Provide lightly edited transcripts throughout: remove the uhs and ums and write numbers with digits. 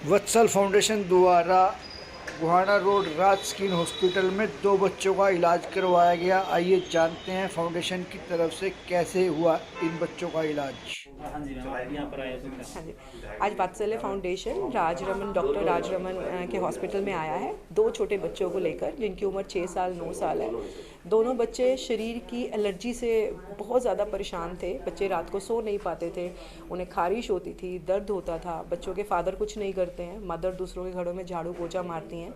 वत्सल foundation द्वारा Gohana road राज skin hospital में 2 बच्चों का इलाज करवाया गया। आइए जानते हैं फाउंडेशन की तरफ से कैसे हुआ इन बच्चों का इलाज। हाँ जी मैम, आप यहाँ पर आए तो क्या? हाँ जी। आज वात्सल्य फाउंडेशन डॉक्टर राजरमन के हॉस्पिटल में आया है 2 छोटे बच्चों को लेकर, जिनकी उम्र 6 साल 9 साल है। दोनों बच्चे शरीर की एलर्जी से बहुत ज़्यादा परेशान थे। बच्चे रात को सो नहीं पाते थे, उन्हें खारिश होती थी, दर्द होता था। बच्चों के फादर कुछ नहीं करते हैं, मदर दूसरों के घरों में झाड़ू पोछा मारती हैं।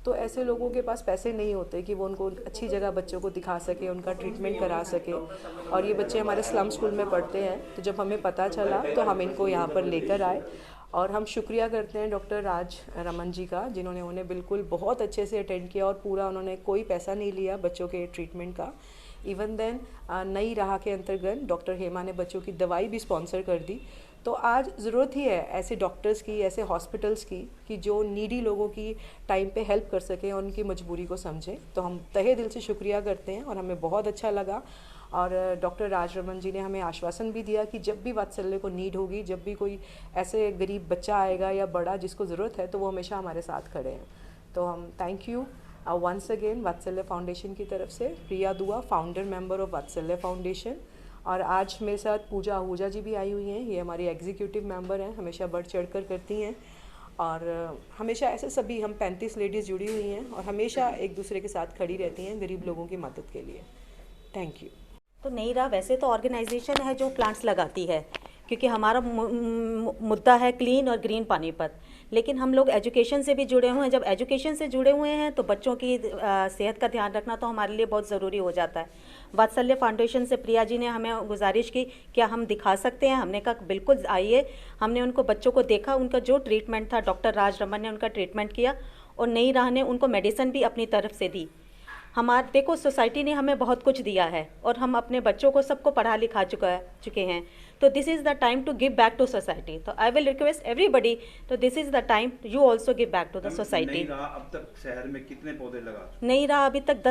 तो ऐसे लोगों के पास पैसे नहीं होते कि वो उनको अच्छी जगह बच्चों को दिखा सके, उनका ट्रीटमेंट करा सके। और ये बच्चे हमारे स्लम स्कूल में पढ़ते हैं। तो जब हमें पता चला तो हम इनको यहाँ पर लेकर आए और हम शुक्रिया करते हैं डॉक्टर राज रमन जी का, जिन्होंने उन्हें बिल्कुल बहुत अच्छे से अटेंड किया और पूरा उन्होंने कोई पैसा नहीं लिया बच्चों के ट्रीटमेंट का। इवन देन नई राह के अंतर्गत डॉक्टर हेमा ने बच्चों की दवाई भी स्पॉन्सर कर दी। तो आज ज़रूरत ही है ऐसे डॉक्टर्स की, ऐसे हॉस्पिटल्स की, कि जो नीडी लोगों की टाइम पे हेल्प कर सकें और उनकी मजबूरी को समझें। तो हम तहे दिल से शुक्रिया करते हैं और हमें बहुत अच्छा लगा। और डॉक्टर राजरमन जी ने हमें आश्वासन भी दिया कि जब भी वात्सल्य को नीड होगी, जब भी कोई ऐसे गरीब बच्चा आएगा या बड़ा जिसको ज़रूरत है, तो वो हमेशा हमारे साथ खड़े हैं। तो हम थैंक यू वंस अगेन वात्सल्य फाउंडेशन की तरफ से। प्रिया दुआ, फाउंडर मेंबर ऑफ वात्सल्य फाउंडेशन। और आज मेरे साथ पूजा आहूजा जी भी आई हुई हैं। ये हमारी एग्जीक्यूटिव मेंबर हैं, हमेशा बढ़ चढ़ कर करती हैं। और हमेशा ऐसे सभी हम 35 लेडीज़ जुड़ी हुई हैं और हमेशा एक दूसरे के साथ खड़ी रहती हैं गरीब लोगों की मदद के लिए। Thank you. तो नहीं रहा, वैसे तो ऑर्गेनाइजेशन है जो प्लांट्स लगाती है, क्योंकि हमारा मुद्दा है क्लीन और ग्रीन पानीपत। लेकिन हम लोग एजुकेशन से भी जुड़े हुए हैं। जब एजुकेशन से जुड़े हुए हैं तो बच्चों की सेहत का ध्यान रखना तो हमारे लिए बहुत ज़रूरी हो जाता है। वात्सल्य फाउंडेशन से प्रिया जी ने हमें गुजारिश की, क्या हम दिखा सकते हैं? हमने कहा बिल्कुल आइए। हमने उनको बच्चों को देखा, उनका जो ट्रीटमेंट था, डॉक्टर राज रमन ने उनका ट्रीटमेंट किया और नई राह ने उनको मेडिसिन भी अपनी तरफ से दी। हमारे देखो, सोसाइटी ने हमें बहुत कुछ दिया है और हम अपने बच्चों को सबको पढ़ा लिखा चुके हैं। तो this is the time to give back to society. तो आई विल रिक्वेस्ट एवरीबडी, तो this is the time you also give back to the society. अब तक शहर में कितने पौधे लगा? नई राह अभी तक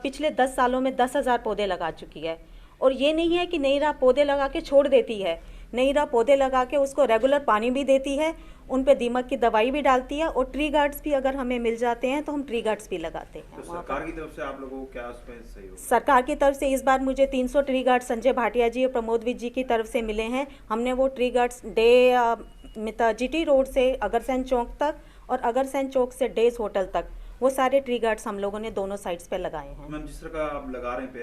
पिछले 10 सालों में 10,000 पौधे लगा चुकी है। और ये नहीं है कि नई राह पौधे लगा के छोड़ देती है। नई राह पौधे लगा के उसको रेगुलर पानी भी देती है, उन पे दीमक की दवाई भी डालती है और ट्री गार्ड्स भी अगर हमें मिल जाते हैं तो हम ट्री गार्ड्स भी लगाते हैं। तो सरकार की तरफ से आप लोगों को क्या उसमें सहयोग? सरकार की तरफ से इस बार मुझे 300 ट्री गार्ड संजय भाटिया जी और प्रमोद विज जी की तरफ से मिले हैं। हमने वो ट्री गार्ड्स जीटी रोड से अगरसैन चौक तक और अगरसैन चौक से डेज होटल तक वो सारे ट्री गार्ड्स हम लोगों ने दोनों साइड्स पे लगाए हैं। मैम, जिस तरह का आप लगा रहे हैं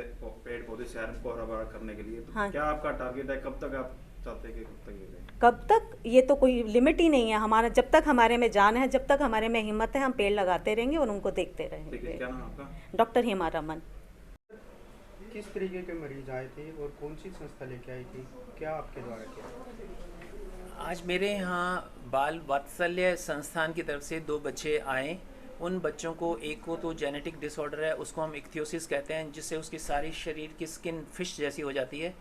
पेड़ पौधे शहर को हरा भरा करने के लिए, तो हाँ। क्या आपका टारगेट है? कब तक आप चाहते हैं कि कब तक ये करें? कब तक, ये तो कोई लिमिट ही नहीं है हमारा। जब तक हमारे में जान है, जब तक हमारे में हिम्मत है, हम पेड़ लगाते रहेंगे और उनको देखते ठीक है, रहेंगे। क्या नाम आपका? डॉक्टर हेमा रमन। किस तरीके के मरीज आए थे और कौन सी संस्था लेके आई थी? क्या आपके द्वारा किया? आज मेरे यहाँ बाल वात्सल्य संस्थान की तरफ से 2 बच्चे आए। उन बच्चों को, एक को तो जेनेटिक डिसऑर्डर है, उसको हम इक्थियोसिस कहते हैं, जिससे उसकी सारी शरीर की स्किन फिश जैसी हो जाती है।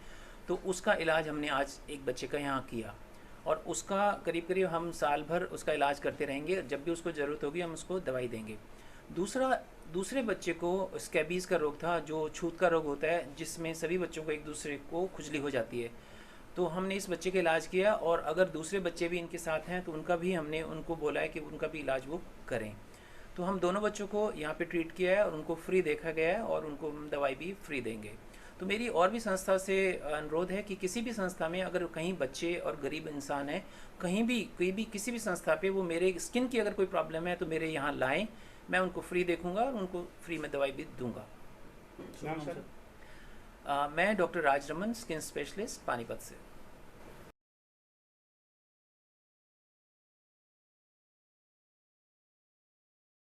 तो उसका इलाज हमने आज एक बच्चे का यहाँ किया और उसका करीब करीब हम साल भर उसका इलाज करते रहेंगे। जब भी उसको ज़रूरत होगी हम उसको दवाई देंगे। दूसरे बच्चे को स्कैबीज़ का रोग था, जो छूत का रोग होता है, जिसमें सभी बच्चों को एक दूसरे को खुजली हो जाती है। तो हमने इस बच्चे का इलाज किया और अगर दूसरे बच्चे भी इनके साथ हैं तो उनका भी हमने उनको बोला है कि उनका भी इलाज वो करें। तो हम दोनों बच्चों को यहाँ पे ट्रीट किया है और उनको फ्री देखा गया है और उनको हम दवाई भी फ्री देंगे। तो मेरी और भी संस्था से अनुरोध है कि किसी भी संस्था में अगर कहीं बच्चे और गरीब इंसान है, कहीं भी कोई भी किसी भी संस्था पे, वो मेरे स्किन की अगर कोई प्रॉब्लम है तो मेरे यहाँ लाएं, मैं उनको फ्री देखूंगा और उनको फ्री में दवाई भी दूंगा। नाम सर? मैं डॉक्टर राज रमन, स्किन स्पेशलिस्ट, पानीपत से।